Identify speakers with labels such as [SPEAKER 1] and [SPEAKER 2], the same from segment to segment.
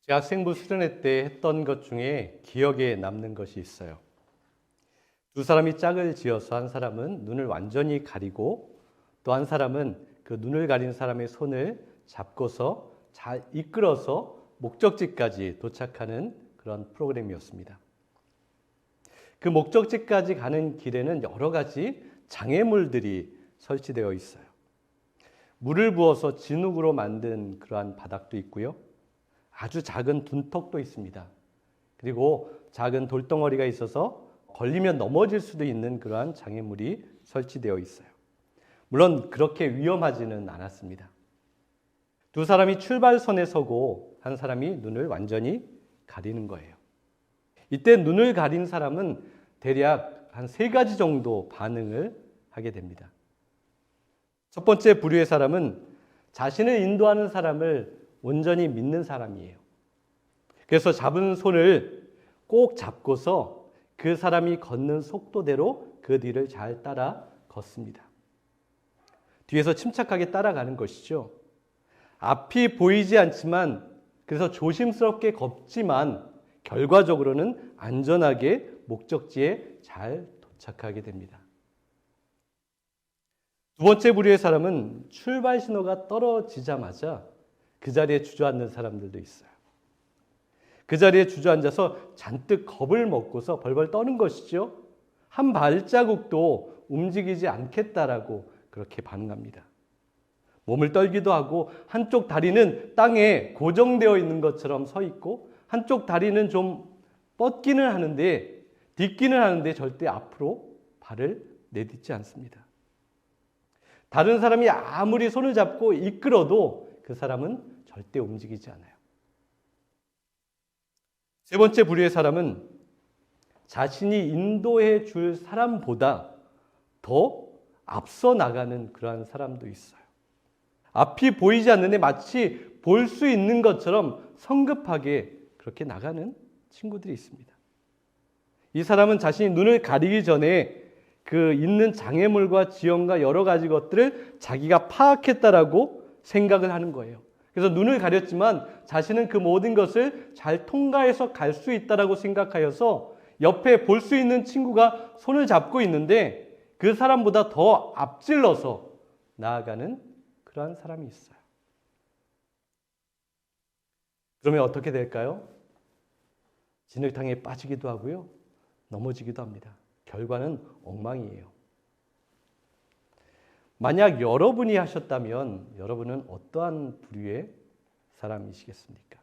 [SPEAKER 1] 제 학생부 수련회 때 했던 것 중에 기억에 남는 것이 있어요. 두 사람이 짝을 지어서 한 사람은 눈을 완전히 가리고 또 한 사람은 그 눈을 가린 사람의 손을 잡고서 잘 이끌어서 목적지까지 도착하는 그런 프로그램이었습니다. 그 목적지까지 가는 길에는 여러 가지 장애물들이 설치되어 있어요. 물을 부어서 진흙으로 만든 그러한 바닥도 있고요. 아주 작은 둔턱도 있습니다. 그리고 작은 돌덩어리가 있어서 걸리면 넘어질 수도 있는 그러한 장애물이 설치되어 있어요. 물론 그렇게 위험하지는 않았습니다. 두 사람이 출발선에 서고 한 사람이 눈을 완전히 가리는 거예요. 이때 눈을 가린 사람은 대략 한 3가지 정도 반응을 하게 됩니다. 첫 번째 부류의 사람은 자신을 인도하는 사람을 온전히 믿는 사람이에요. 그래서 잡은 손을 꼭 잡고서 그 사람이 걷는 속도대로 그 뒤를 잘 따라 걷습니다. 뒤에서 침착하게 따라가는 것이죠. 앞이 보이지 않지만 그래서 조심스럽게 걷지만 결과적으로는 안전하게 목적지에 잘 도착하게 됩니다. 두 번째 부류의 사람은 출발 신호가 떨어지자마자 그 자리에 주저앉는 사람들도 있어요. 그 자리에 주저앉아서 잔뜩 겁을 먹고서 벌벌 떠는 것이죠. 한 발자국도 움직이지 않겠다라고 그렇게 반응합니다. 몸을 떨기도 하고 한쪽 다리는 땅에 고정되어 있는 것처럼 서 있고 한쪽 다리는 좀 뻗기는 하는데 딛기는 하는데 절대 앞으로 발을 내딛지 않습니다. 다른 사람이 아무리 손을 잡고 이끌어도 그 사람은 절대 움직이지 않아요. 세 번째 부류의 사람은 자신이 인도해 줄 사람보다 더 앞서 나가는 그러한 사람도 있어요. 앞이 보이지 않는데 마치 볼 수 있는 것처럼 성급하게 그렇게 나가는 친구들이 있습니다. 이 사람은 자신이 눈을 가리기 전에 그 있는 장애물과 지형과 여러 가지 것들을 자기가 파악했다라고 생각을 하는 거예요. 그래서 눈을 가렸지만 자신은 그 모든 것을 잘 통과해서 갈 수 있다라고 생각하여서 옆에 볼 수 있는 친구가 손을 잡고 있는데 그 사람보다 더 앞질러서 나아가는 그러한 사람이 있어요. 그러면 어떻게 될까요? 진흙탕에 빠지기도 하고요. 넘어지기도 합니다. 결과는 엉망이에요. 만약 여러분이 하셨다면 여러분은 어떠한 부류의 사람이시겠습니까?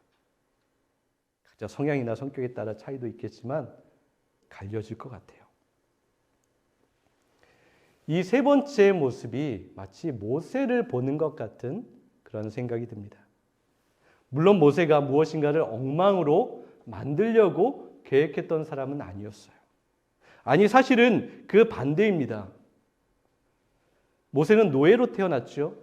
[SPEAKER 1] 각자 성향이나 성격에 따라 차이도 있겠지만 갈려질 것 같아요. 이 세 번째 모습이 마치 모세를 보는 것 같은 그런 생각이 듭니다. 물론 모세가 무엇인가를 엉망으로 만들려고 계획했던 사람은 아니었어요. 아니, 사실은 그 반대입니다. 모세는 노예로 태어났죠.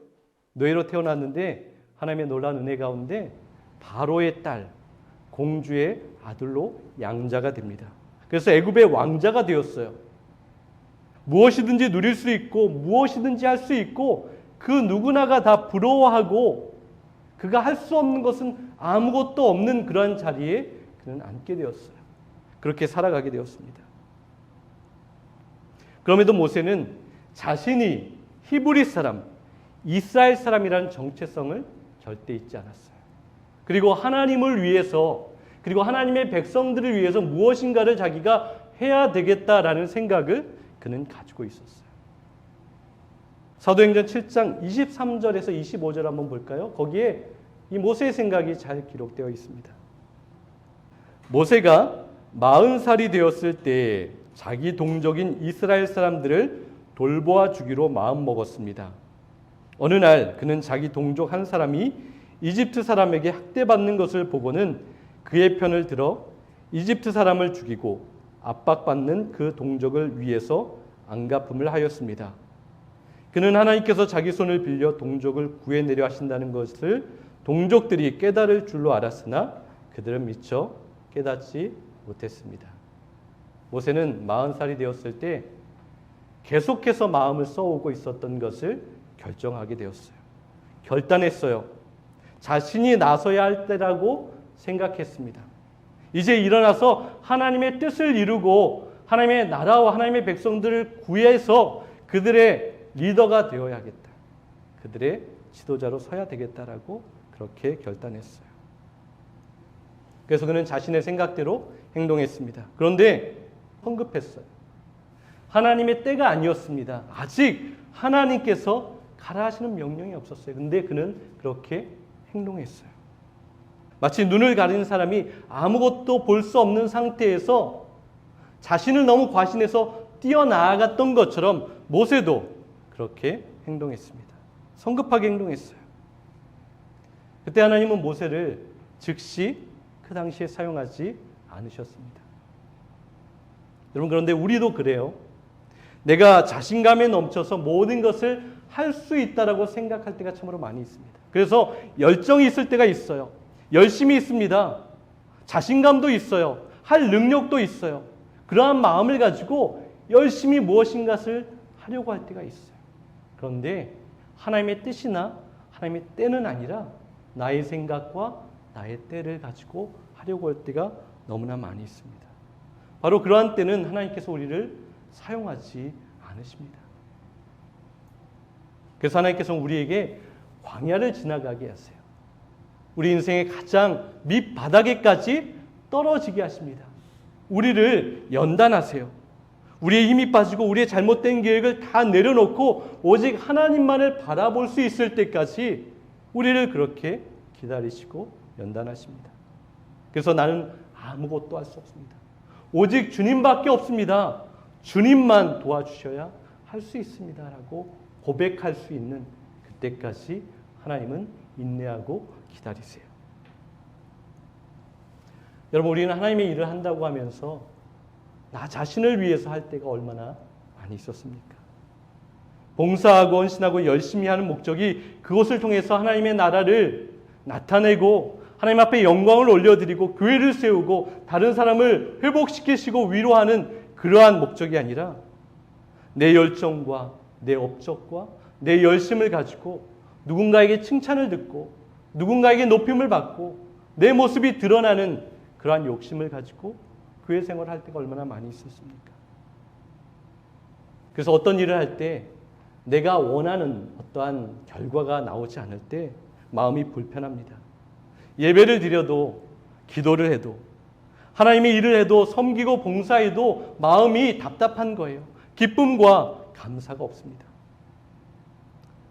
[SPEAKER 1] 노예로 태어났는데 하나님의 놀라운 은혜 가운데 바로의 딸, 공주의 아들로 양자가 됩니다. 그래서 애굽의 왕자가 되었어요. 무엇이든지 누릴 수 있고 무엇이든지 할 수 있고 그 누구나가 다 부러워하고 그가 할 수 없는 것은 아무것도 없는 그런 자리에 그는 앉게 되었어요. 그렇게 살아가게 되었습니다. 그럼에도 모세는 자신이 히브리 사람, 이스라엘 사람이라는 정체성을 절대 잊지 않았어요. 그리고 하나님을 위해서 그리고 하나님의 백성들을 위해서 무엇인가를 자기가 해야 되겠다라는 생각을 그는 가지고 있었어요. 사도행전 7장 23절에서 25절 한번 볼까요? 거기에 이 모세의 생각이 잘 기록되어 있습니다. 모세가 40살이 되었을 때 자기 동족인 이스라엘 사람들을 돌보아 주기로 마음먹었습니다. 어느 날 그는 자기 동족 한 사람이 이집트 사람에게 학대받는 것을 보고는 그의 편을 들어 이집트 사람을 죽이고 압박받는 그 동족을 위해서 안갚음을 하였습니다. 그는 하나님께서 자기 손을 빌려 동족을 구해내려 하신다는 것을 동족들이 깨달을 줄로 알았으나 그들은 미처 깨닫지 못했습니다. 모세는 40살이 되었을 때 계속해서 마음을 써오고 있었던 것을 결정하게 되었어요. 결단했어요. 자신이 나서야 할 때라고 생각했습니다. 이제 일어나서 하나님의 뜻을 이루고 하나님의 나라와 하나님의 백성들을 구해서 그들의 리더가 되어야겠다. 그들의 지도자로 서야 되겠다라고 그렇게 결단했어요. 그래서 그는 자신의 생각대로 행동했습니다. 그런데 성급했어요. 하나님의 때가 아니었습니다. 아직 하나님께서 가라 하시는 명령이 없었어요. 근데 그는 그렇게 행동했어요. 마치 눈을 가린 사람이 아무것도 볼 수 없는 상태에서 자신을 너무 과신해서 뛰어나갔던 것처럼 모세도 그렇게 행동했습니다. 성급하게 행동했어요. 그때 하나님은 모세를 즉시 그 당시에 사용하지 않으셨습니다. 여러분, 그런데 우리도 그래요. 내가 자신감에 넘쳐서 모든 것을 할 수 있다라고 생각할 때가 참으로 많이 있습니다. 그래서 열정이 있을 때가 있어요. 열심히 있습니다. 자신감도 있어요. 할 능력도 있어요. 그러한 마음을 가지고 열심히 무엇인가를 하려고 할 때가 있어요. 그런데 하나님의 뜻이나 하나님의 때는 아니라 나의 생각과 나의 때를 가지고 하려고 할 때가 너무나 많이 있습니다. 바로 그러한 때는 하나님께서 우리를 사용하지 않으십니다. 그래서 하나님께서는 우리에게 광야를 지나가게 하세요. 우리 인생의 가장 밑바닥에까지 떨어지게 하십니다. 우리를 연단하세요. 우리의 힘이 빠지고 우리의 잘못된 계획을 다 내려놓고 오직 하나님만을 바라볼 수 있을 때까지 우리를 그렇게 기다리시고 연단하십니다. 그래서 나는 아무것도 할 수 없습니다. 오직 주님밖에 없습니다. 주님만 도와주셔야 할 수 있습니다. 라고 고백할 수 있는 그때까지 하나님은 인내하고 기다리세요. 여러분, 우리는 하나님의 일을 한다고 하면서 나 자신을 위해서 할 때가 얼마나 많이 있었습니까? 봉사하고 헌신하고 열심히 하는 목적이 그것을 통해서 하나님의 나라를 나타내고 하나님 앞에 영광을 올려드리고 교회를 세우고 다른 사람을 회복시키시고 위로하는 그러한 목적이 아니라 내 열정과 내 업적과 내 열심을 가지고 누군가에게 칭찬을 듣고 누군가에게 높임을 받고 내 모습이 드러나는 그러한 욕심을 가지고 교회 생활을 할 때가 얼마나 많이 있었습니까? 그래서 어떤 일을 할 때 내가 원하는 어떠한 결과가 나오지 않을 때 마음이 불편합니다. 예배를 드려도 기도를 해도 하나님의 일을 해도 섬기고 봉사해도 마음이 답답한 거예요. 기쁨과 감사가 없습니다.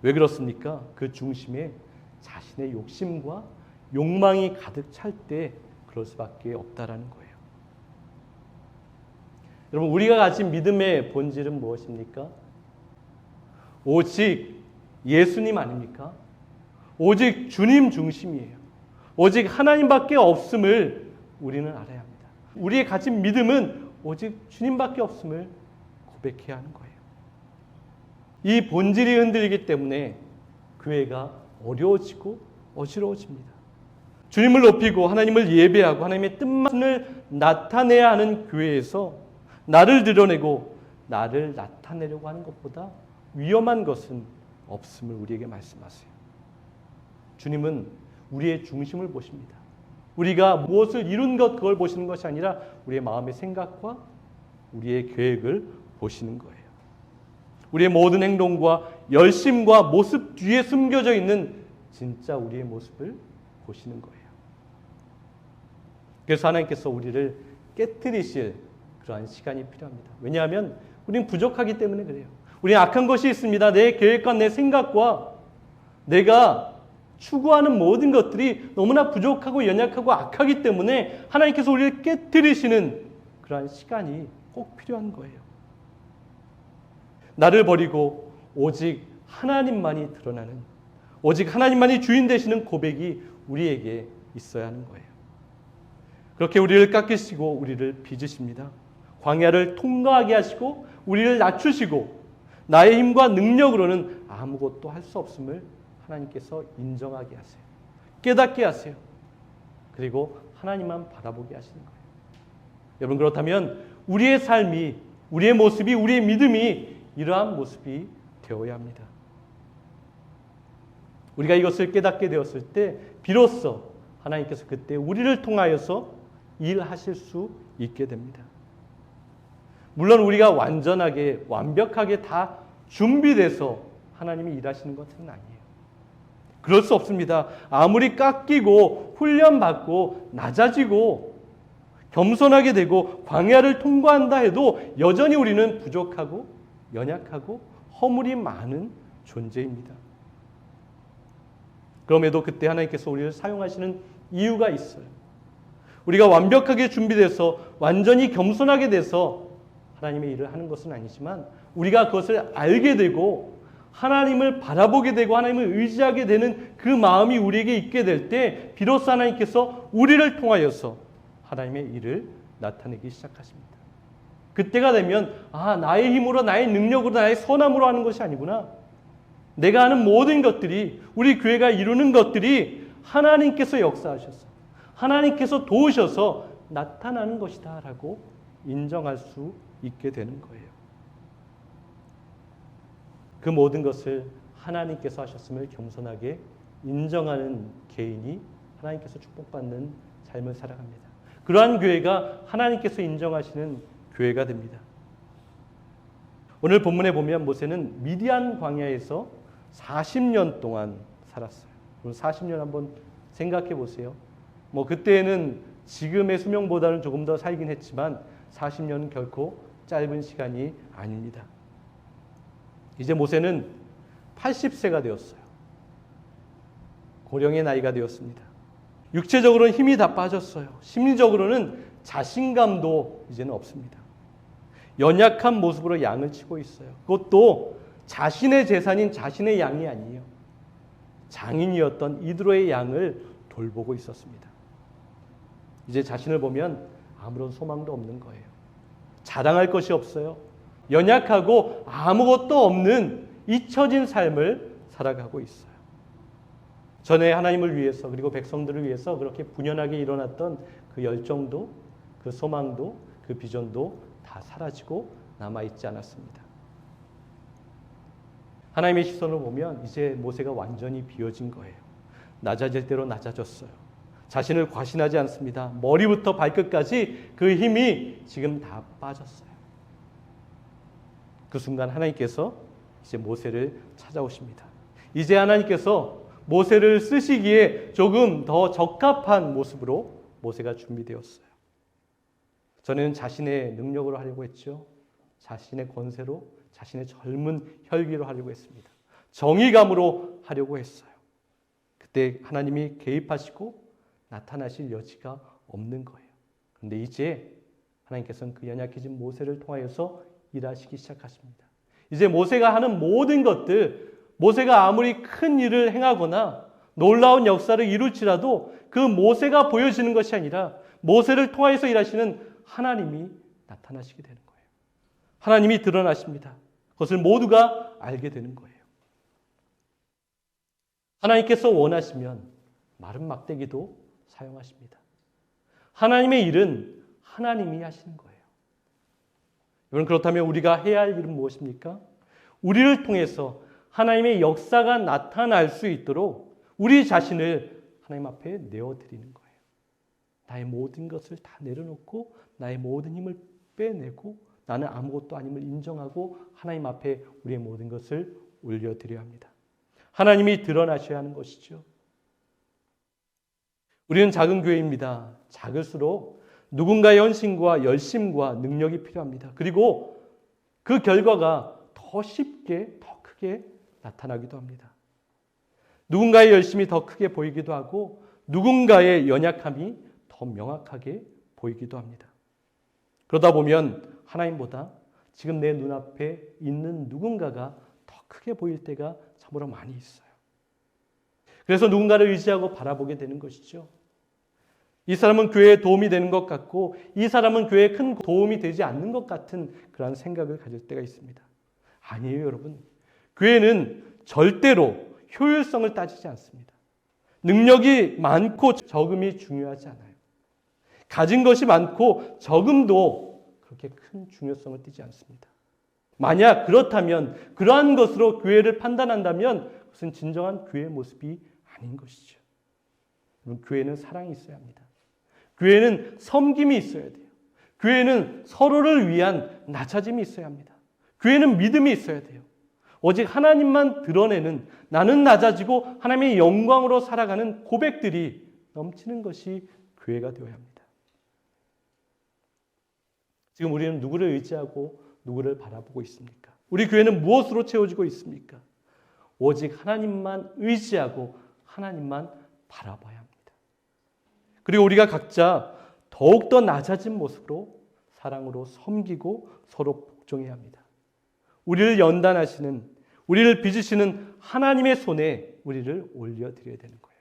[SPEAKER 1] 왜 그렇습니까? 그 중심에 자신의 욕심과 욕망이 가득 찰 때 그럴 수밖에 없다라는 거예요. 여러분, 우리가 가진 믿음의 본질은 무엇입니까? 오직 예수님 아닙니까? 오직 주님 중심이에요. 오직 하나님밖에 없음을 우리는 알아야 합니다. 우리의 가진 믿음은 오직 주님밖에 없음을 고백해야 하는 거예요. 이 본질이 흔들리기 때문에 교회가 어려워지고 어지러워집니다. 주님을 높이고 하나님을 예배하고 하나님의 뜻만을 나타내야 하는 교회에서 나를 드러내고 나를 나타내려고 하는 것보다 위험한 것은 없음을 우리에게 말씀하세요. 주님은 우리의 중심을 보십니다. 우리가 무엇을 이룬 것 그걸 보시는 것이 아니라 우리의 마음의 생각과 우리의 계획을 보시는 거예요. 우리의 모든 행동과 열심과 모습 뒤에 숨겨져 있는 진짜 우리의 모습을 보시는 거예요. 그래서 하나님께서 우리를 깨트리실 그러한 시간이 필요합니다. 왜냐하면 우리는 부족하기 때문에 그래요. 우리는 악한 것이 있습니다. 내 계획과 내 생각과 내가 추구하는 모든 것들이 너무나 부족하고 연약하고 악하기 때문에 하나님께서 우리를 깨트리시는 그러한 시간이 꼭 필요한 거예요. 나를 버리고 오직 하나님만이 드러나는, 오직 하나님만이 주인 되시는 고백이 우리에게 있어야 하는 거예요. 그렇게 우리를 깎으시고 우리를 빚으십니다. 광야를 통과하게 하시고 우리를 낮추시고 나의 힘과 능력으로는 아무것도 할 수 없음을 하나님께서 인정하게 하세요. 깨닫게 하세요. 그리고 하나님만 바라보게 하시는 거예요. 여러분, 그렇다면 우리의 삶이, 우리의 모습이, 우리의 믿음이 이러한 모습이 되어야 합니다. 우리가 이것을 깨닫게 되었을 때 비로소 하나님께서 그때 우리를 통하여서 일하실 수 있게 됩니다. 물론 우리가 완전하게 완벽하게 다 준비돼서 하나님이 일하시는 것은 아니에요. 그럴 수 없습니다. 아무리 깎이고 훈련받고 낮아지고 겸손하게 되고 광야를 통과한다 해도 여전히 우리는 부족하고 연약하고 허물이 많은 존재입니다. 그럼에도 그때 하나님께서 우리를 사용하시는 이유가 있어요. 우리가 완벽하게 준비돼서 완전히 겸손하게 돼서 하나님의 일을 하는 것은 아니지만 우리가 그것을 알게 되고 하나님을 바라보게 되고 하나님을 의지하게 되는 그 마음이 우리에게 있게 될 때 비로소 하나님께서 우리를 통하여서 하나님의 일을 나타내기 시작하십니다. 그때가 되면 나의 힘으로 나의 능력으로 나의 선함으로 하는 것이 아니구나. 내가 하는 모든 것들이 우리 교회가 이루는 것들이 하나님께서 역사하셔서 하나님께서 도우셔서 나타나는 것이다 라고 인정할 수 있게 되는 거예요. 그 모든 것을 하나님께서 하셨음을 겸손하게 인정하는 개인이 하나님께서 축복받는 삶을 살아갑니다. 그러한 교회가 하나님께서 인정하시는 교회가 됩니다. 오늘 본문에 보면 모세는 미디안 광야에서 40년 동안 살았어요. 40년 한번 생각해 보세요. 그때는 지금의 수명보다는 조금 더 살긴 했지만 40년은 결코 짧은 시간이 아닙니다. 이제 모세는 80세가 되었어요. 고령의 나이가 되었습니다. 육체적으로는 힘이 다 빠졌어요. 심리적으로는 자신감도 이제는 없습니다. 연약한 모습으로 양을 치고 있어요. 그것도 자신의 재산인 자신의 양이 아니에요. 장인이었던 이드로의 양을 돌보고 있었습니다. 이제 자신을 보면 아무런 소망도 없는 거예요. 자랑할 것이 없어요. 연약하고 아무것도 없는 잊혀진 삶을 살아가고 있어요. 전에 하나님을 위해서 그리고 백성들을 위해서 그렇게 분연하게 일어났던 그 열정도 그 소망도 그 비전도 다 사라지고 남아있지 않았습니다. 하나님의 시선을 보면 이제 모세가 완전히 비워진 거예요. 낮아질 대로 낮아졌어요. 자신을 과신하지 않습니다. 머리부터 발끝까지 그 힘이 지금 다 빠졌어요. 그 순간 하나님께서 이제 모세를 찾아오십니다. 이제 하나님께서 모세를 쓰시기에 조금 더 적합한 모습으로 모세가 준비되었어요. 전에는 자신의 능력으로 하려고 했죠. 자신의 권세로, 자신의 젊은 혈기로 하려고 했습니다. 정의감으로 하려고 했어요. 그때 하나님이 개입하시고 나타나실 여지가 없는 거예요. 그런데 이제 하나님께서는 그 연약해진 모세를 통하여서 일하시기 시작하십니다. 이제 모세가 하는 모든 것들, 모세가 아무리 큰 일을 행하거나 놀라운 역사를 이룰지라도 그 모세가 보여지는 것이 아니라 모세를 통하여서 일하시는 하나님이 나타나시게 되는 거예요. 하나님이 드러나십니다. 그것을 모두가 알게 되는 거예요. 하나님께서 원하시면 마른 막대기도 사용하십니다. 하나님의 일은 하나님이 하시는 거예요. 여러분, 그렇다면 우리가 해야 할 일은 무엇입니까? 우리를 통해서 하나님의 역사가 나타날 수 있도록 우리 자신을 하나님 앞에 내어드리는 거예요. 나의 모든 것을 다 내려놓고 나의 모든 힘을 빼내고 나는 아무것도 아님을 인정하고 하나님 앞에 우리의 모든 것을 올려드려야 합니다. 하나님이 드러나셔야 하는 것이죠. 우리는 작은 교회입니다. 작을수록 누군가의 헌신과 열심과 능력이 필요합니다. 그리고 그 결과가 더 쉽게, 더 크게 나타나기도 합니다. 누군가의 열심이 더 크게 보이기도 하고 누군가의 연약함이 더 명확하게 보이기도 합니다. 그러다 보면 하나님보다 지금 내 눈앞에 있는 누군가가 더 크게 보일 때가 참으로 많이 있어요. 그래서 누군가를 의지하고 바라보게 되는 것이죠. 이 사람은 교회에 도움이 되는 것 같고 이 사람은 교회에 큰 도움이 되지 않는 것 같은 그런 생각을 가질 때가 있습니다. 아니에요, 여러분. 교회는 절대로 효율성을 따지지 않습니다. 능력이 많고 적음이 중요하지 않아요. 가진 것이 많고 적음도 그렇게 큰 중요성을 띠지 않습니다. 만약 그렇다면 그러한 것으로 교회를 판단한다면 그것은 진정한 교회의 모습이 아닌 것이죠. 교회는 사랑이 있어야 합니다. 교회는 섬김이 있어야 돼요. 교회는 서로를 위한 낮아짐이 있어야 합니다. 교회는 믿음이 있어야 돼요. 오직 하나님만 드러내는, 나는 낮아지고 하나님의 영광으로 살아가는 고백들이 넘치는 것이 교회가 되어야 합니다. 지금 우리는 누구를 의지하고 누구를 바라보고 있습니까? 우리 교회는 무엇으로 채워지고 있습니까? 오직 하나님만 의지하고 하나님만 바라봐야 합니다. 그리고 우리가 각자 더욱더 낮아진 모습으로 사랑으로 섬기고 서로 복종해야 합니다. 우리를 연단하시는, 우리를 빚으시는 하나님의 손에 우리를 올려드려야 되는 거예요.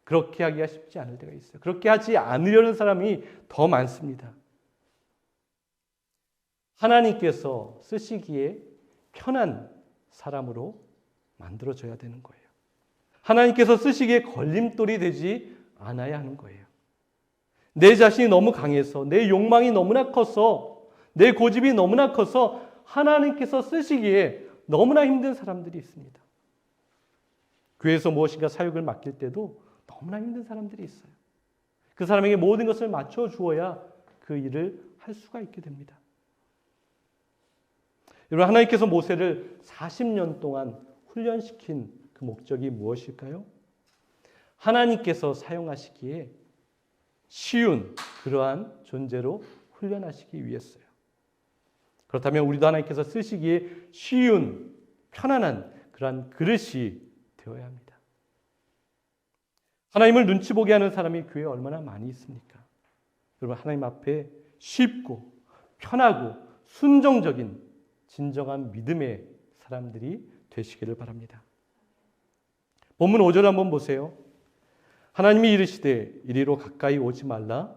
[SPEAKER 1] 그렇게 하기가 쉽지 않을 때가 있어요. 그렇게 하지 않으려는 사람이 더 많습니다. 하나님께서 쓰시기에 편한 사람으로 만들어져야 되는 거예요. 하나님께서 쓰시기에 걸림돌이 되지 않아야 하는 거예요. 내 자신이 너무 강해서, 내 욕망이 너무나 커서, 내 고집이 너무나 커서 하나님께서 쓰시기에 너무나 힘든 사람들이 있습니다. 교회에서 무엇인가 사역을 맡길 때도 너무나 힘든 사람들이 있어요. 그 사람에게 모든 것을 맞춰 주어야 그 일을 할 수가 있게 됩니다. 여러분, 하나님께서 모세를 40년 동안 훈련시킨 그 목적이 무엇일까요? 하나님께서 사용하시기에 쉬운 그러한 존재로 훈련하시기 위해서요. 그렇다면 우리도 하나님께서 쓰시기에 쉬운, 편안한 그러한 그릇이 되어야 합니다. 하나님을 눈치 보게 하는 사람이 교회에 얼마나 많이 있습니까? 여러분, 하나님 앞에 쉽고 편하고 순종적인 진정한 믿음의 사람들이 되시기를 바랍니다. 본문 5절 한번 보세요. 하나님이 이르시되 이리로 가까이 오지 말라.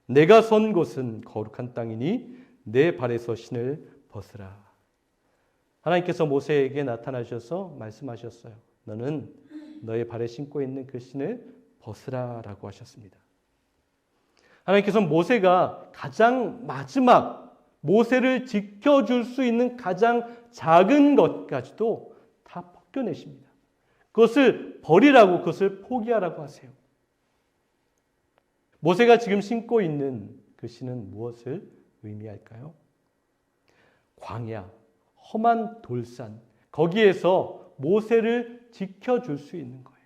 [SPEAKER 1] 내가 선 곳은 거룩한 땅이니 내 발에서 신을 벗으라. 하나님께서 모세에게 나타나셔서 말씀하셨어요. 너는 너의 발에 신고 있는 그 신을 벗으라 라고 하셨습니다. 하나님께서 모세가 가장 마지막 모세를 지켜줄 수 있는 가장 작은 것까지도 다 벗겨내십니다. 그것을 버리라고, 그것을 포기하라고 하세요. 모세가 지금 신고 있는 그 신은 무엇을 의미할까요? 광야, 험한 돌산, 거기에서 모세를 지켜줄 수 있는 거예요.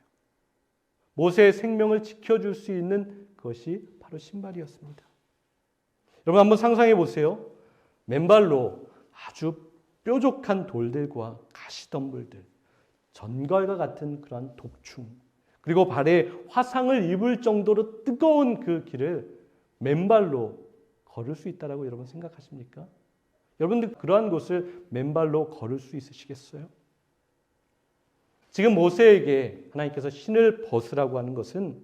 [SPEAKER 1] 모세의 생명을 지켜줄 수 있는 것이 바로 신발이었습니다. 여러분, 한번 상상해 보세요. 맨발로 아주 뾰족한 돌들과 가시덤불들, 전갈과 같은 그러한 독충, 그리고 발에 화상을 입을 정도로 뜨거운 그 길을 맨발로 걸을 수 있다라고 여러분 생각하십니까? 여러분들 그러한 곳을 맨발로 걸을 수 있으시겠어요? 지금 모세에게 하나님께서 신을 벗으라고 하는 것은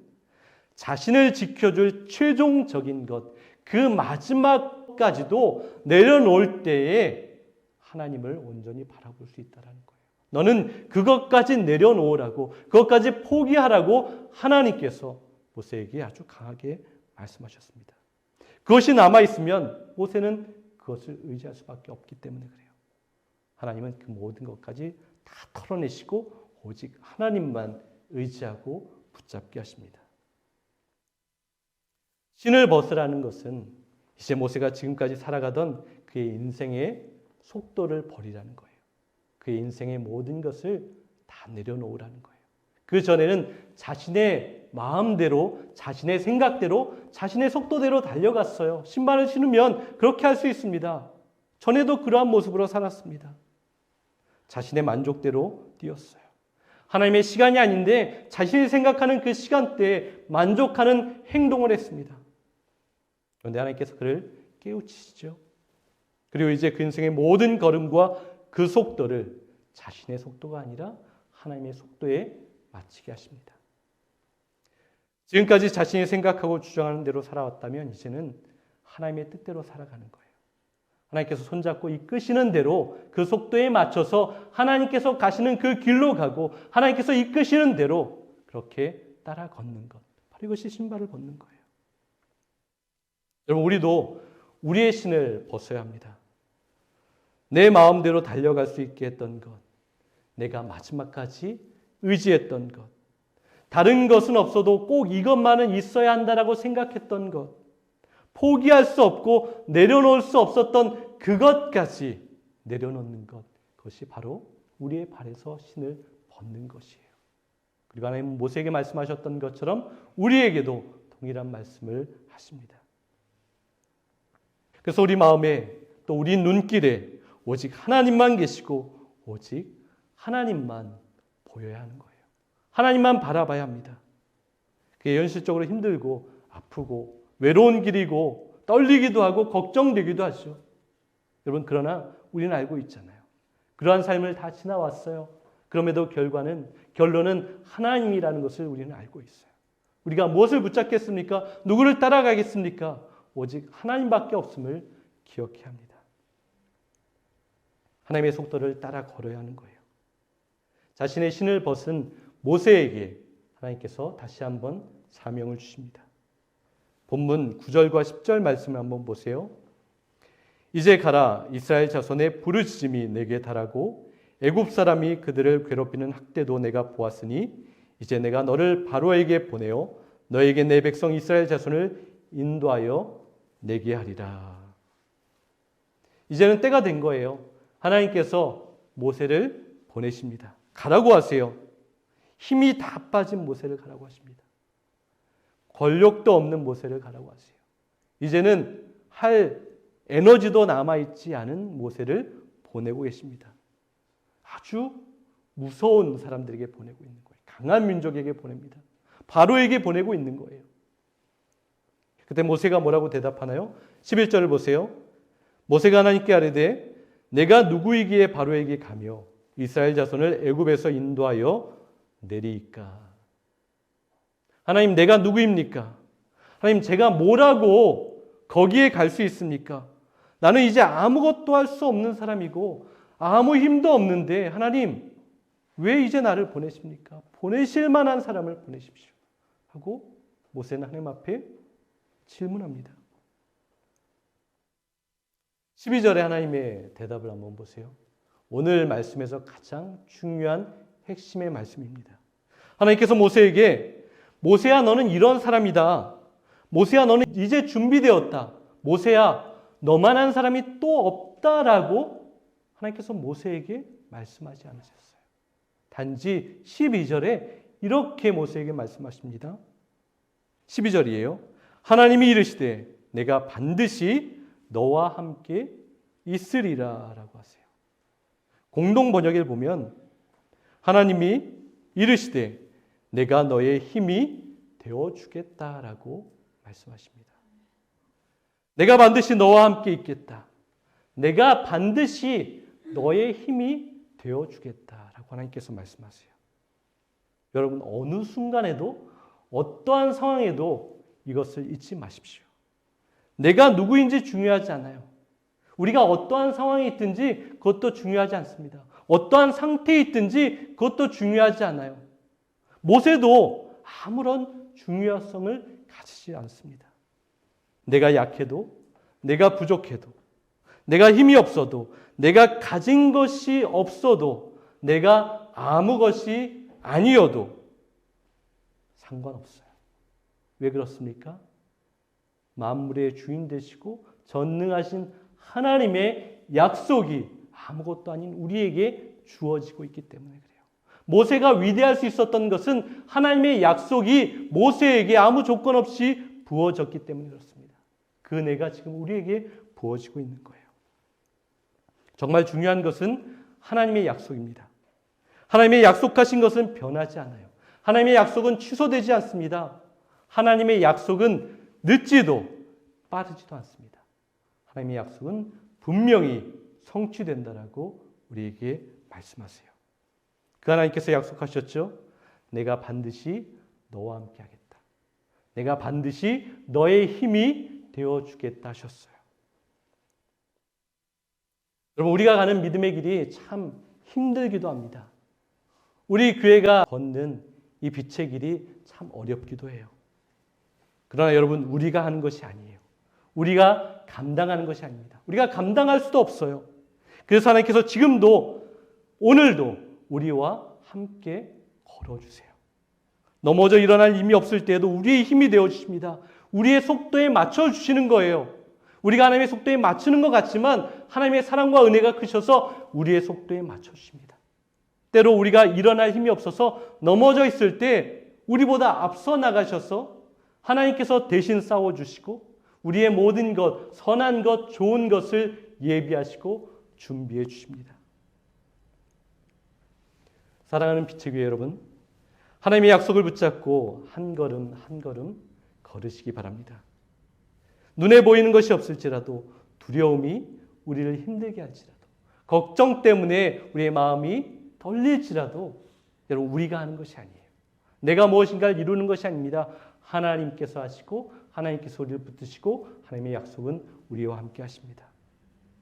[SPEAKER 1] 자신을 지켜줄 최종적인 것, 그 마지막까지도 내려놓을 때에 하나님을 온전히 바라볼 수 있다는 거예요. 너는 그것까지 내려놓으라고, 그것까지 포기하라고 하나님께서 모세에게 아주 강하게 말씀하셨습니다. 그것이 남아있으면 모세는 그것을 의지할 수밖에 없기 때문에 그래요. 하나님은 그 모든 것까지 다 털어내시고 오직 하나님만 의지하고 붙잡게 하십니다. 신을 벗으라는 것은 이제 모세가 지금까지 살아가던 그의 인생의 속도를 버리라는 거예요. 그의 인생의 모든 것을 다 내려놓으라는 거예요. 그 전에는 자신의 마음대로, 자신의 생각대로, 자신의 속도대로 달려갔어요. 신발을 신으면 그렇게 할 수 있습니다. 전에도 그러한 모습으로 살았습니다. 자신의 만족대로 뛰었어요. 하나님의 시간이 아닌데 자신이 생각하는 그 시간대에 만족하는 행동을 했습니다. 그런데 하나님께서 그를 깨우치시죠. 그리고 이제 그 인생의 모든 걸음과 그 속도를 자신의 속도가 아니라 하나님의 속도에 맞추게 하십니다. 지금까지 자신이 생각하고 주장하는 대로 살아왔다면 이제는 하나님의 뜻대로 살아가는 거예요. 하나님께서 손잡고 이끄시는 대로 그 속도에 맞춰서 하나님께서 가시는 그 길로 가고 하나님께서 이끄시는 대로 그렇게 따라 걷는 것. 바로 이것이 신발을 벗는 거예요. 여러분, 우리도 우리의 신을 벗어야 합니다. 내 마음대로 달려갈 수 있게 했던 것, 내가 마지막까지 의지했던 것, 다른 것은 없어도 꼭 이것만은 있어야 한다라고 생각했던 것, 포기할 수 없고 내려놓을 수 없었던 그것까지 내려놓는 것, 그것이 바로 우리의 발에서 신을 벗는 것이에요. 그리고 하나님은 모세에게 말씀하셨던 것처럼 우리에게도 동일한 말씀을 하십니다. 그래서 우리 마음에 또 우리 눈길에 오직 하나님만 계시고 오직 하나님만 보여야 하는 거예요. 하나님만 바라봐야 합니다. 그게 현실적으로 힘들고 아프고 외로운 길이고 떨리기도 하고 걱정되기도 하죠. 여러분, 그러나 우리는 알고 있잖아요. 그러한 삶을 다 지나왔어요. 그럼에도 결론은 하나님이라는 것을 우리는 알고 있어요. 우리가 무엇을 붙잡겠습니까? 누구를 따라가겠습니까? 오직 하나님밖에 없음을 기억해야 합니다. 하나님의 속도를 따라 걸어야 하는 거예요. 자신의 신을 벗은 모세에게 하나님께서 다시 한번 사명을 주십니다. 본문 9절과 10절 말씀을 한번 보세요. 이제 가라, 이스라엘 자손의 부르짖음이 내게 달하고 애굽 사람이 그들을 괴롭히는 학대도 내가 보았으니 이제 내가 너를 바로에게 보내어 너에게 내 백성 이스라엘 자손을 인도하여 내게 하리라. 이제는 때가 된 거예요. 하나님께서 모세를 보내십니다. 가라고 하세요. 힘이 다 빠진 모세를 가라고 하십니다. 권력도 없는 모세를 가라고 하세요. 이제는 할 에너지도 남아있지 않은 모세를 보내고 계십니다. 아주 무서운 사람들에게 보내고 있는 거예요. 강한 민족에게 보냅니다. 바로에게 보내고 있는 거예요. 그때 모세가 뭐라고 대답하나요? 11절을 보세요. 모세가 하나님께 아뢰되 내가 누구이기에 바로에게 가며 이스라엘 자손을 애굽에서 인도하여 내리이까. 하나님, 내가 누구입니까? 하나님, 제가 뭐라고 거기에 갈 수 있습니까? 나는 이제 아무것도 할 수 없는 사람이고 아무 힘도 없는데 하나님, 왜 이제 나를 보내십니까? 보내실 만한 사람을 보내십시오. 하고 모세는 하나님 앞에 질문합니다. 12절에 하나님의 대답을 한번 보세요. 오늘 말씀에서 가장 중요한 핵심의 말씀입니다. 하나님께서 모세에게 모세야, 너는 이런 사람이다. 모세야, 너는 이제 준비되었다. 모세야, 너만한 사람이 또 없다라고 하나님께서 모세에게 말씀하지 않으셨어요. 단지 12절에 이렇게 모세에게 말씀하십니다. 12절이에요. 하나님이 이르시되 내가 반드시 너와 함께 있으리라 라고 하세요. 공동 번역에 보면 하나님이 이르시되 내가 너의 힘이 되어주겠다라고 말씀하십니다. 내가 반드시 너와 함께 있겠다. 내가 반드시 너의 힘이 되어주겠다라고 하나님께서 말씀하세요. 여러분, 어느 순간에도 어떠한 상황에도 이것을 잊지 마십시오. 내가 누구인지 중요하지 않아요. 우리가 어떠한 상황에 있든지 그것도 중요하지 않습니다. 어떠한 상태에 있든지 그것도 중요하지 않아요. 모세도 아무런 중요성을 가지지 않습니다. 내가 약해도, 내가 부족해도, 내가 힘이 없어도, 내가 가진 것이 없어도, 내가 아무 것이 아니어도 상관없어요. 왜 그렇습니까? 만물의 주인 되시고 전능하신 하나님의 약속이 아무것도 아닌 우리에게 주어지고 있기 때문에 그래요. 모세가 위대할 수 있었던 것은 하나님의 약속이 모세에게 아무 조건 없이 부어졌기 때문에 그렇습니다. 그 은혜가 지금 우리에게 부어지고 있는 거예요. 정말 중요한 것은 하나님의 약속입니다. 하나님의 약속하신 것은 변하지 않아요. 하나님의 약속은 취소되지 않습니다. 하나님의 약속은 늦지도 빠르지도 않습니다. 하나님의 약속은 분명히 성취된다라고 우리에게 말씀하세요. 그 하나님께서 약속하셨죠. 내가 반드시 너와 함께 하겠다. 내가 반드시 너의 힘이 되어주겠다 하셨어요. 여러분, 우리가 가는 믿음의 길이 참 힘들기도 합니다. 우리 교회가 걷는 이 빛의 길이 참 어렵기도 해요. 그러나 여러분, 우리가 하는 것이 아니에요. 우리가 감당하는 것이 아닙니다. 우리가 감당할 수도 없어요. 그래서 하나님께서 지금도 오늘도 우리와 함께 걸어주세요. 넘어져 일어날 힘이 없을 때에도 우리의 힘이 되어 주십니다. 우리의 속도에 맞춰 주시는 거예요. 우리가 하나님의 속도에 맞추는 것 같지만 하나님의 사랑과 은혜가 크셔서 우리의 속도에 맞춰 주십니다. 때로 우리가 일어날 힘이 없어서 넘어져 있을 때 우리보다 앞서 나가셔서 하나님께서 대신 싸워주시고 우리의 모든 것, 선한 것, 좋은 것을 예비하시고 준비해 주십니다. 사랑하는 빛의 교회 여러분, 하나님의 약속을 붙잡고 한 걸음 한 걸음 걸으시기 바랍니다. 눈에 보이는 것이 없을지라도 두려움이 우리를 힘들게 할지라도 걱정 때문에 우리의 마음이 떨릴지라도 여러분 우리가 하는 것이 아니에요. 내가 무엇인가를 이루는 것이 아닙니다. 하나님께서 하시고 하나님께서 우리를 붙드시고 하나님의 약속은 우리와 함께 하십니다.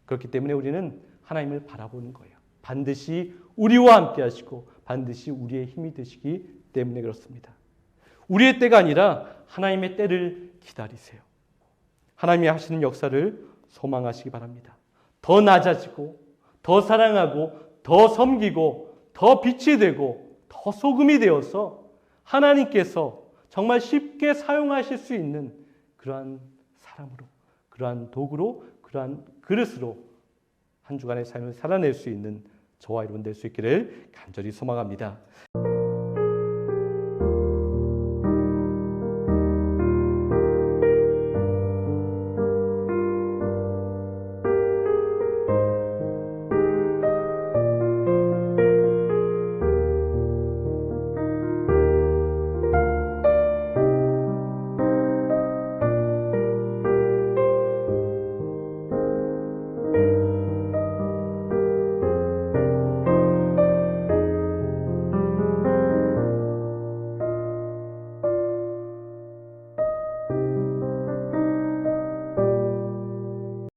[SPEAKER 1] 그렇기 때문에 우리는 하나님을 바라보는 거예요. 반드시 우리와 함께 하시고 반드시 우리의 힘이 되시기 때문에 그렇습니다. 우리의 때가 아니라 하나님의 때를 기다리세요. 하나님이 하시는 역사를 소망하시기 바랍니다. 더 낮아지고 더 사랑하고 더 섬기고 더 빛이 되고 더 소금이 되어서 하나님께서 정말 쉽게 사용하실 수 있는 그러한 사람으로, 그러한 도구로, 그러한 그릇으로 한 주간의 삶을 살아낼 수 있는 저와 여러분 될 수 있기를 간절히 소망합니다.